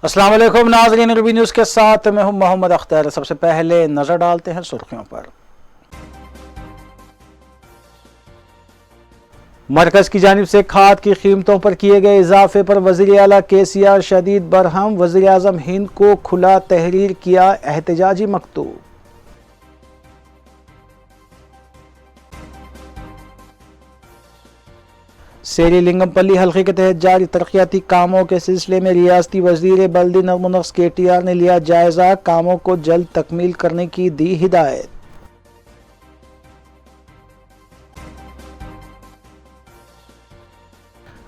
السلام علیکم ناظرین، روبی نیوز کے ساتھ میں ہوں محمد اختر۔ سب سے پہلے نظر ڈالتے ہیں سرخیوں پر۔ مرکز کی جانب سے کھاد کی قیمتوں پر کیے گئے اضافے پر وزیر اعلیٰ KCR شدید برہم۔ وزیر اعظم ہند کو کھلا تحریر کیا احتجاجی مکتوب۔ سیری لنگم پلی حلقے کے تحت جاری ترقیاتی کاموں کے سلسلے میں ریاستی وزیر بلدی نظم و نسق KTR نے لیا جائزہ، کاموں کو جلد تکمیل کرنے کی دی ہدایت۔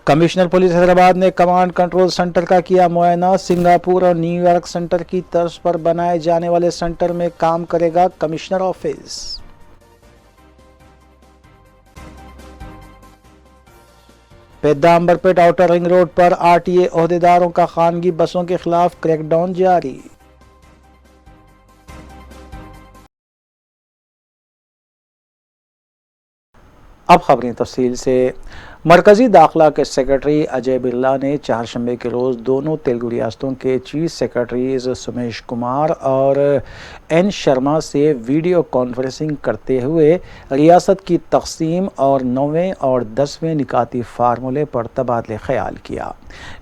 کمشنر پولیس حیدرآباد نے کمانڈ کنٹرول سینٹر کا کیا معائنہ۔ سنگاپور اور نیو یارک سینٹر کی طرز پر بنائے جانے والے سینٹر میں کام کرے گا commissioner office. Peddamberpet outer ring road پر RTA عہدیداروں کا خانگی بسوں کے خلاف کریک ڈاؤن جاری۔ اب خبریں تفصیل سے۔ مرکزی داخلہ کے سیکرٹری اجے برلا نے چہارشنبے کے روز دونوں تیلگو ریاستوں کے چیف سیکرٹریز سومیش کمار اور N شرما سے ویڈیو کانفرنسنگ کرتے ہوئے ریاست کی تقسیم اور 9ویں اور 10ویں نکاتی فارمولے پر تبادلہ خیال کیا۔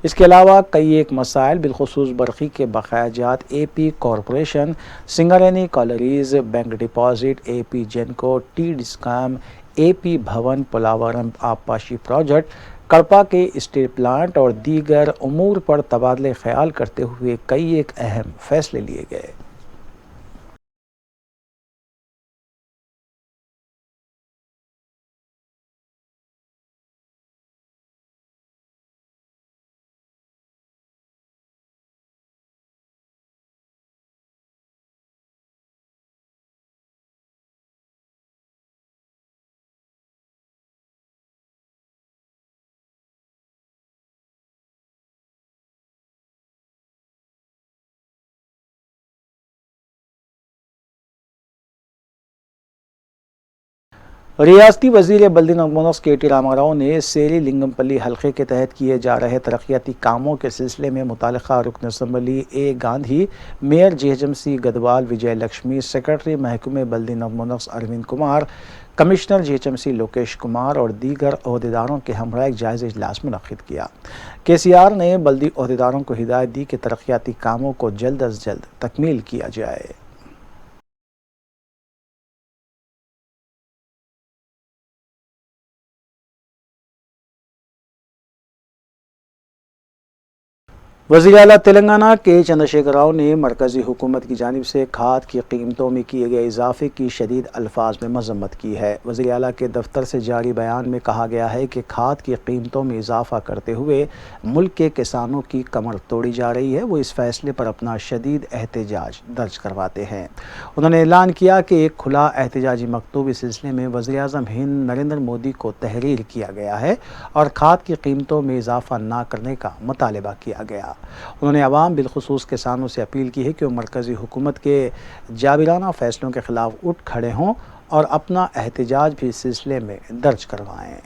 اس کے علاوہ کئی ایک مسائل بالخصوص برقی کے بقایا جات AP corporation, Singareni collieries, bank deposit, AP Genco, T discom, AP Bhavan, Polavaram آبپاشی پروجیکٹ، کڑپا کے اسٹیل پلانٹ اور دیگر امور پر تبادلہ خیال کرتے ہوئے کئی ایک اہم فیصلے لیے گئے۔ ریاستی وزیر بلدی نظم و نسق KT راما راؤ نے سیری لنگم پلی حلقے کے تحت کیے جا رہے ترقیاتی کاموں کے سلسلے میں متعلقہ رکن assembly A Gandhi, mayor GHMC Gadwal Vijaya Lakshmi, secretary محکمہ بلدی نظم و نسق اروند کمار، کمشنر GHMC لوکیش کمار اور دیگر عہدیداروں کے ہمراہ ایک جائزہ اجلاس منعقد کیا۔ KCR نے بلدی عہدیداروں کو ہدایت دی کہ ترقیاتی کاموں کو جلد از جلد تکمیل کیا جائے۔ وزیر اعلیٰ تلنگانہ کے چندرشیکھر راؤ نے مرکزی حکومت کی جانب سے کھاد کی قیمتوں میں کیے گئے اضافے کی شدید الفاظ میں مذمت کی ہے۔ وزیر اعلیٰ کے دفتر سے جاری بیان میں کہا گیا ہے کہ کھاد کی قیمتوں میں اضافہ کرتے ہوئے ملک کے کسانوں کی کمر توڑی جا رہی ہے۔ وہ اس فیصلے پر اپنا شدید احتجاج درج کرواتے ہیں۔ انہوں نے اعلان کیا کہ ایک کھلا احتجاجی مکتوب اس سلسلے میں وزیر اعظم ہند نریندر مودی کو تحریر کیا گیا ہے اور کھاد کی قیمتوں میں اضافہ نہ کرنے کا مطالبہ کیا گیا۔ انہوں نے عوام بالخصوص کسانوں سے اپیل کی ہے کہ وہ مرکزی حکومت کے جابرانہ فیصلوں کے خلاف اٹھ کھڑے ہوں اور اپنا احتجاج بھی اس سلسلے میں درج کروائیں۔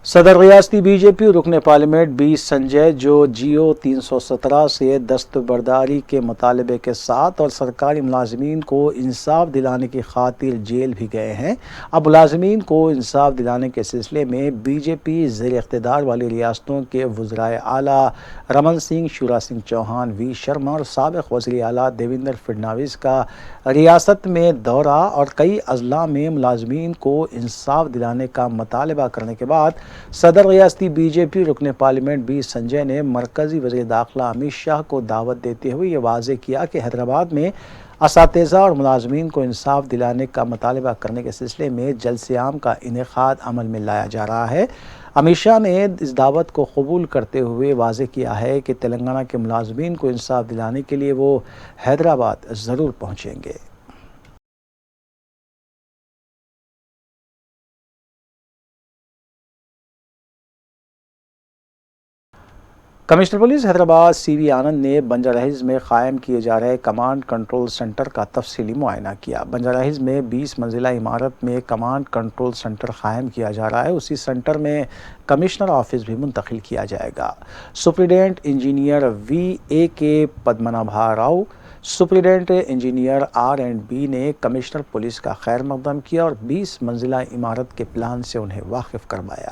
صدر ریاستی BJP رکن پارلیمنٹ B سنجے، جو GO 317 سے دستبرداری کے مطالبے کے ساتھ اور سرکاری ملازمین کو انصاف دلانے کی خاطر جیل بھی گئے ہیں، اب ملازمین کو انصاف دلانے کے سلسلے میں BJP زیر اقتدار والی ریاستوں کے وزرائے اعلیٰ رمن سنگھ، شیوراج سنگھ چوہان، V شرما اور سابق وزیر اعلیٰ دیویندر فڈنویس کا ریاست میں دورہ اور کئی اضلاع میں ملازمین کو انصاف دلانے کا مطالبہ کرنے کے بعد صدر ریاستی BJP رکن پارلیمنٹ B سنجے نے مرکزی وزیر داخلہ امت شاہ کو دعوت دیتے ہوئے یہ واضح کیا کہ حیدرآباد میں اساتذہ اور ملازمین کو انصاف دلانے کا مطالبہ کرنے کے سلسلے میں جلسہ عام کا انعقاد عمل میں لایا جا رہا ہے۔ امت شاہ نے اس دعوت کو قبول کرتے ہوئے واضح کیا ہے کہ تلنگانہ کے ملازمین کو انصاف دلانے کے لیے وہ حیدرآباد ضرور پہنچیں گے۔ کمشنر پولیس حیدرآباد سی وی آنند نے بنجارہ ہلز میں قائم کیے جا رہے کمانڈ کنٹرول سینٹر کا تفصیلی معائنہ کیا۔ بنجارہ ہلز میں 20 منزلہ عمارت میں کمانڈ کنٹرول سینٹر قائم کیا جا رہا ہے۔ اسی سینٹر میں کمشنر آفس بھی منتقل کیا جائے گا۔ Superintendent engineer V A K Padmanabha Rao, superintendent engineer R and B نے کمشنر پولیس کا خیر مقدم کیا اور 20 منزلہ عمارت کے پلان سے انہیں واقف کروایا۔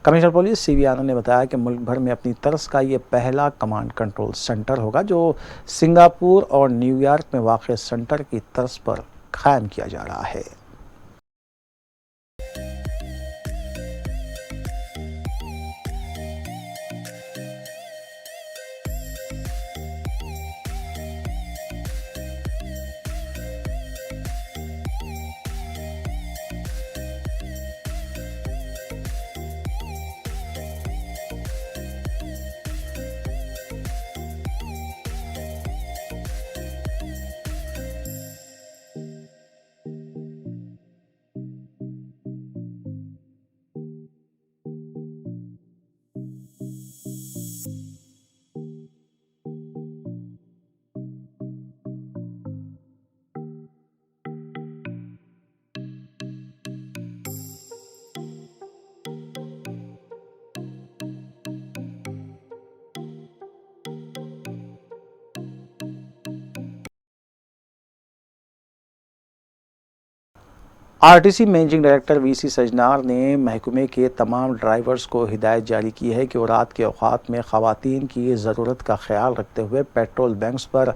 کمشنر پولیس سی وی آنند نے بتایا کہ ملک بھر میں اپنی طرز کا یہ پہلا کمانڈ کنٹرول سینٹر ہوگا جو سنگاپور اور نیو یارک میں واقع سینٹر کی طرز پر قائم کیا جا رہا ہے۔ R T C managing director V C Sajjanar نے محکمے کے تمام ڈرائیورز کو ہدایت جاری کی ہے کہ وہ رات کے اوقات میں خواتین کی ضرورت کا خیال رکھتے ہوئے پیٹرول بینکس پر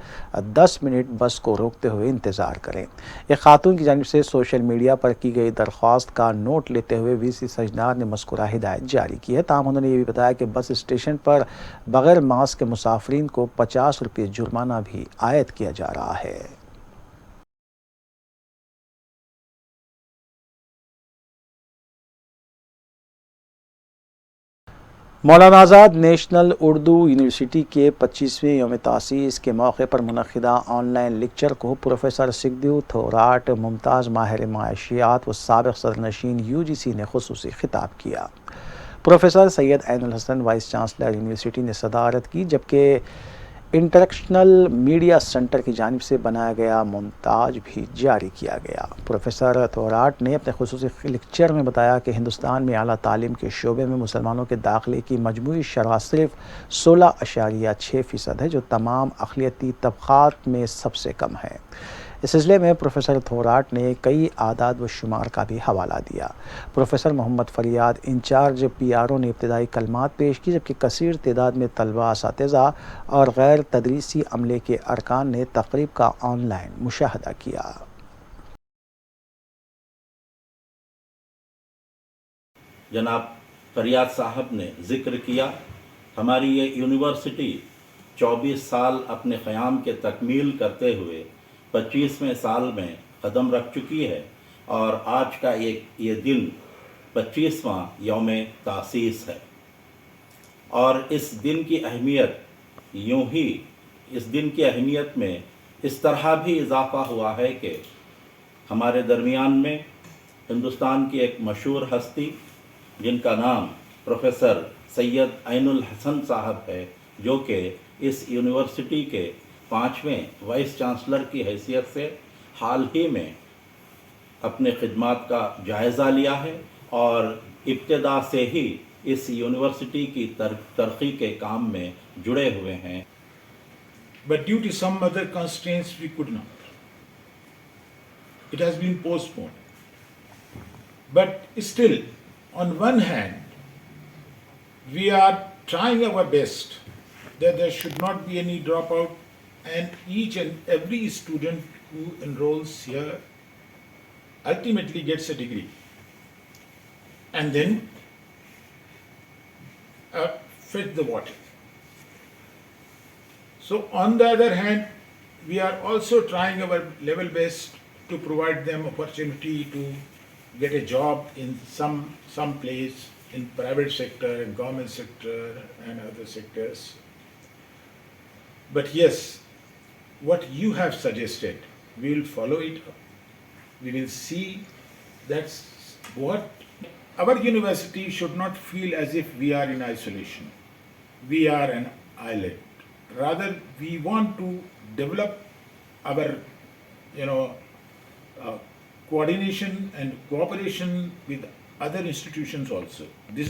10 منٹ بس کو روکتے ہوئے انتظار کریں۔ ایک خاتون کی جانب سے سوشل میڈیا پر کی گئی درخواست کا نوٹ لیتے ہوئے وی سی سجنار نے مذکورہ ہدایت جاری کی ہے۔ تاہم انہوں نے یہ بھی بتایا کہ بس اسٹیشن پر بغیر ماسک کے مسافرین کو 50 روپے جرمانہ بھی عائد کیا جا رہا ہے۔ مولانا آزاد نیشنل اردو یونیورسٹی کے 25ویں یوم تاسیس کے موقع پر منعقدہ آن لائن لیکچر کو پروفیسر سکھدیو تھوراٹ، ممتاز ماہر معاشیات و سابق صدر نشین UGC نے خصوصی خطاب کیا۔ پروفیسر سید عین الحسن وائس چانسلر یونیورسٹی نے صدارت کی، جبکہ انٹریکشنل میڈیا سینٹر کی جانب سے بنایا گیا مونتاج بھی جاری کیا گیا۔ پروفیسر تھوراٹ نے اپنے خصوصی لیکچر میں بتایا کہ ہندوستان میں اعلیٰ تعلیم کے شعبے میں مسلمانوں کے داخلے کی مجموعی شرح صرف 16.6% ہے، جو تمام اقلیتی طبقات میں سب سے کم ہے۔ اس سلسلے میں پروفیسر تھوراٹ نے کئی اعداد و شمار کا بھی حوالہ دیا۔ پروفیسر محمد فریاد انچارج PRO نے ابتدائی کلمات پیش کی، جبکہ کثیر تعداد میں طلباء، اساتذہ اور غیر تدریسی عملے کے ارکان نے تقریب کا آن لائن مشاہدہ کیا۔ جناب فریاد صاحب نے ذکر کیا، ہماری یہ یونیورسٹی 24 سال اپنے قیام کے تکمیل کرتے ہوئے 25ویں سال میں قدم رکھ چکی ہے، اور آج کا یہ دن 25واں یوم تاسیس ہے۔ اور اس دن کی اہمیت اس دن کی اہمیت میں اس طرح بھی اضافہ ہوا ہے کہ ہمارے درمیان میں ہندوستان کی ایک مشہور ہستی جن کا نام پروفیسر سید عین الحسن صاحب ہے، جو کہ اس یونیورسٹی کے 5ویں وائس چانسلر کی حیثیت سے حال ہی میں اپنے خدمات کا جائزہ لیا ہے اور ابتدا سے ہی اس یونیورسٹی کی ترقی کے کام میں جڑے ہوئے ہیں۔ But due to some other constraints we could not. It has been postponed. But still, on one hand, we are trying our best that there should not be any dropout, and each and every student who enrolls here ultimately gets a degree. And then fetch the water. So on the other hand, we are also trying our level best to provide them opportunity to get a job in some place in private sector, in government sector and other sectors. But yes, what you have suggested, we will follow it up. We will see that's what our university should not feel as if we are in isolation. We are an island. Rather, we want to develop our, coordination and cooperation with other institutions also. This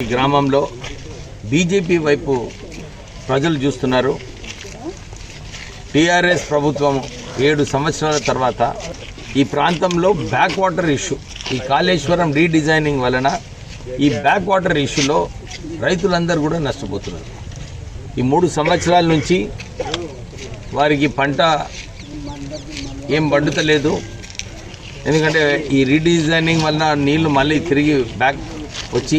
గ్రామంలో BJP వైపు ప్రజలు చూస్తున్నారు। TRS ప్రభుత్వం 7 సంవత్సరాల తర్వాత ఈ ప్రాంతంలో back water issue, ఈ కాళేశ్వరం రీడిజైనింగ్ వలన ఈ బ్యాక్ వాటర్ ఇష్యూలో రైతులందరూ కూడా నష్టపోతున్నారు। ఈ 3 సంవత్సరాల నుంచి వారికి పంట ఏం పండుతలేదు, ఎందుకంటే ఈ రీడిజైనింగ్ వలన నీళ్లు మళ్ళీ తిరిగి బ్యాక్ వచ్చి।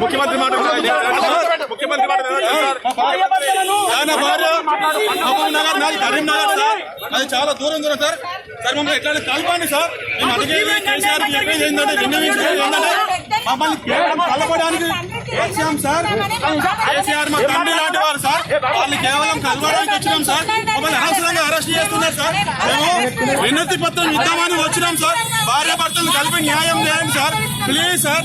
ముఖ్యమంత్రి మాట ఆయన భార్య మహబూబ్ నగర్ నాది కరీంనగర్ సార్, అది చాలా దూరం సార్. సార్ మమ్మల్ని ఎట్లా కలపండి సార్. మేము అడిగేది కేసీఆర్ చెప్పేది ఏంటంటే విన్నవించేది ఏంటంటే మమ్మల్ని కేవలం కలపడానికి వచ్చాం సార్. కేసీఆర్ మా తండ్రి లాంటి వారు సార్, వాళ్ళు కేవలం కలవడానికి వచ్చినాం సార్. మమ్మల్ని అనవసరంగా అరెస్ట్ చేస్తున్నారు సార్. మేము వినతి పత్రం ఇద్దామని వచ్చినాం సార్. భార్య భర్తలు కలిపి న్యాయం చేయండి సార్, ప్లీజ్ సార్.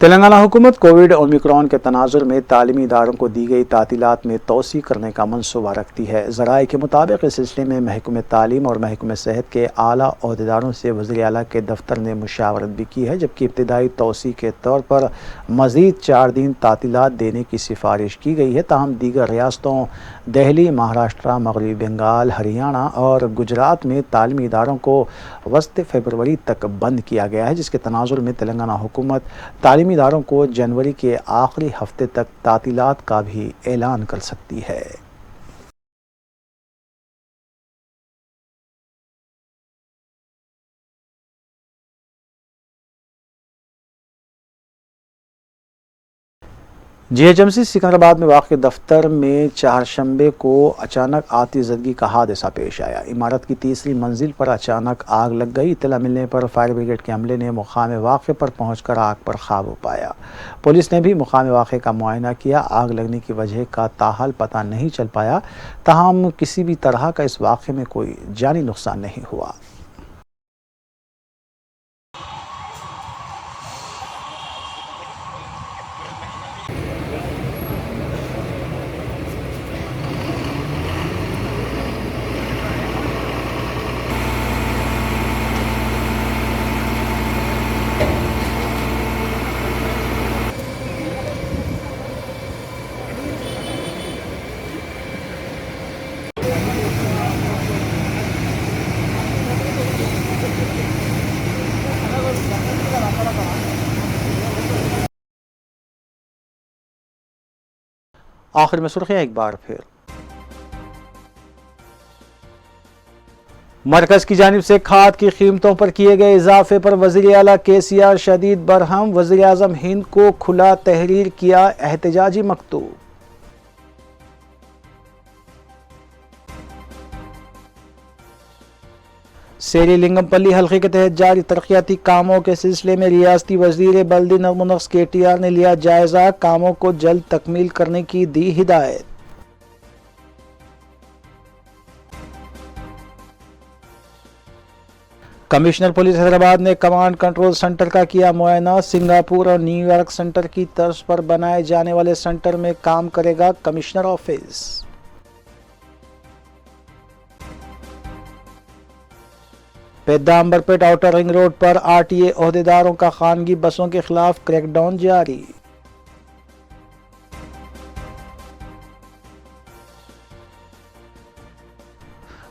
تلنگانہ حکومت کووڈ اومیکرون کے تناظر میں تعلیمی اداروں کو دی گئی تعطیلات میں توسیع کرنے کا منصوبہ رکھتی ہے۔ ذرائع کے مطابق اس سلسلے میں محکمہ تعلیم اور محکمہ صحت کے اعلیٰ عہدیداروں سے وزیر اعلیٰ کے دفتر نے مشاورت بھی کی ہے، جبکہ ابتدائی توسیع کے طور پر مزید 4 دن تعطیلات دینے کی سفارش کی گئی ہے۔ تاہم دیگر ریاستوں دہلی، مہاراشٹر، مغربی بنگال، ہریانہ اور گجرات میں تعلیمی اداروں کو وسط فروری تک بند کیا گیا ہے، جس کے تناظر میں تلنگانہ حکومت تعلیمی اداروں کو جنوری کے آخری ہفتے تک تعطیلات کا بھی اعلان کر سکتی ہے۔ GHMC سکندرآباد میں واقع دفتر میں چہارشنبے کو اچانک آتش زدگی کا حادثہ پیش آیا۔ عمارت کی تیسری منزل پر اچانک آگ لگ گئی۔ اطلاع ملنے پر فائر بریگیڈ کے عملے نے مقام واقع پر پہنچ کر آگ پر قابو پایا۔ پولیس نے بھی مقام واقع کا معائنہ کیا۔ آگ لگنے کی وجہ کا تاحال پتہ نہیں چل پایا، تاہم کسی بھی طرح کا اس واقعے میں کوئی جانی نقصان نہیں ہوا۔ آخر میں سرخیاں ایک بار پھر۔ مرکز کی جانب سے کھاد کی قیمتوں پر کیے گئے اضافے پر وزیر اعلیٰ KCR شدید برہم۔ وزیر اعظم ہند کو کھلا تحریر کیا احتجاجی مکتوب۔ سیری لنگم پلی حلقے کے تحت جاری ترقیاتی کاموں کے سلسلے میں ریاستی وزیر بلدی نظم و نسق KTR نے لیا جائزہ، کاموں کو جلد تکمیل کرنے کی دی ہدایت۔ کمشنر پولیس حیدرآباد نے کمانڈ کنٹرول سینٹر کا کیا معائنہ۔ سنگاپور اور نیو یارک سینٹر کی طرز پر بنائے جانے والے سینٹر میں کام کرے گا commissioner office. Peddamberpet outer ring road پر RTA عہدیداروں کا خانگی بسوں کے خلاف کریک ڈاؤن جاری۔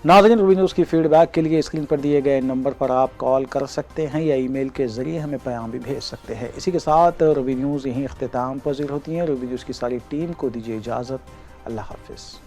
ناظرین، روبی نیوز کی فیڈ بیک کے لیے اسکرین پر دیے گئے نمبر پر آپ کال کر سکتے ہیں یا ای میل کے ذریعے ہمیں پیغام بھی بھیج سکتے ہیں۔ اسی کے ساتھ روبی نیوز یہیں اختتام پذیر ہوتی ہیں۔ روبی نیوز کی ساری ٹیم کو دیجیے اجازت۔ اللہ حافظ۔